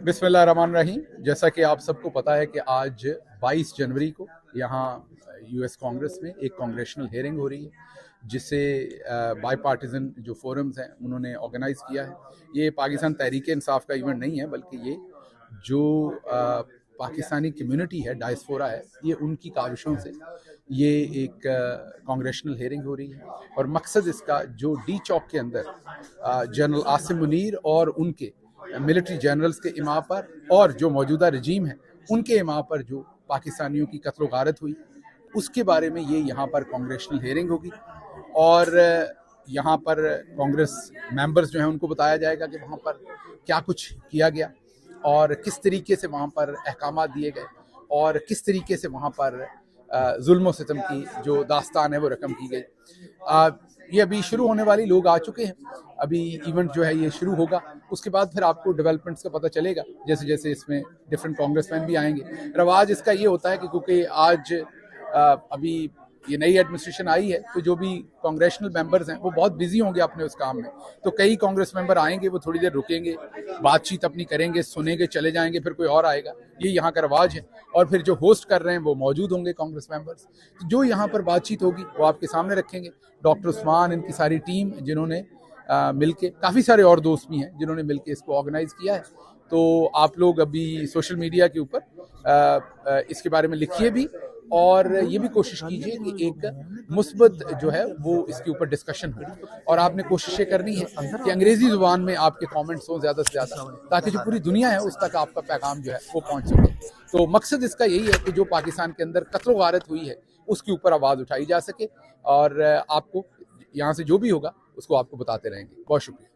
बिस्मिल्लाहिर्रहमानिर्रहीम। जैसा कि आप सबको पता है कि आज 22 जनवरी को यहाँ यूएस कांग्रेस में एक कांग्रेशनल हेयरिंग हो रही है, जिसे बाई पार्टीजन जो फोरम्स हैं उन्होंने ऑर्गेनाइज किया है। ये पाकिस्तान तहरीक इंसाफ का इवेंट नहीं है, बल्कि ये जो पाकिस्तानी कम्युनिटी है, डायस्पोरा है, ये उनकी काविशों से ये एक कांग्रेशनल हेयरिंग हो रही है। और मकसद इसका जो डी चौक के अंदर जनरल आसिम मुनीर और उनके मिलिट्री जनरल्स के इमा पर और जो मौजूदा रजीम है उनके इमा पर जो पाकिस्तानियों की कत्ल गारत हुई, उसके बारे में ये यहाँ पर कांग्रेशनल हेयरिंग होगी। और यहाँ पर कांग्रेस मेंबर्स जो हैं उनको बताया जाएगा कि वहाँ पर क्या कुछ किया गया और किस तरीके से वहाँ पर अहकाम दिए गए और किस तरीके से वहाँ पर जुल्म सितम की जो दास्तान है वो रकम की गई। ये अभी शुरू होने वाली, लोग आ चुके हैं, अभी इवेंट जो है ये शुरू होगा। उसके बाद फिर आपको डेवलपमेंट्स का पता चलेगा जैसे जैसे इसमें डिफरेंट कांग्रेसमैन भी आएंगे। रवाज इसका ये होता है कि क्योंकि आज अभी ये नई एडमिनिस्ट्रेशन आई है, तो जो भी कांग्रेशनल मेंबर्स हैं वो बहुत बिजी होंगे अपने उस काम में। तो कई कांग्रेस मेंबर आएंगे, वो थोड़ी देर रुकेंगे, बातचीत अपनी करेंगे, सुनेंगे, चले जाएंगे, फिर कोई और आएगा। ये यहाँ का रवाज है। और फिर जो होस्ट कर रहे हैं वो मौजूद होंगे कांग्रेस मेंबर्स। तो जो यहाँ पर बातचीत होगी वो आपके सामने रखेंगे। डॉक्टर उस्मान, इनकी सारी टीम जिन्होंने मिलके, काफ़ी सारे और दोस्त भी हैं जिन्होंने मिलके इसको ऑर्गेनाइज किया है। तो आप लोग अभी सोशल मीडिया के ऊपर इसके बारे में लिखिए भी, और ये भी कोशिश कीजिए कि एक मुस्बत जो है वो इसके ऊपर डिस्कशन हो। और आपने कोशिशें करनी है कि अंग्रेजी जुबान में आपके कमेंट्स हो ज़्यादा से ज़्यादा, ताकि जो पूरी दुनिया है उस तक आपका पैगाम जो है वो पहुंच सके। तो मकसद इसका यही है कि जो पाकिस्तान के अंदर कत्ल गारत हुई है उसके ऊपर आवाज़ उठाई जा सके, और आपको यहाँ से जो भी होगा उसको आपको बताते रहेंगे। बहुत शुक्रिया।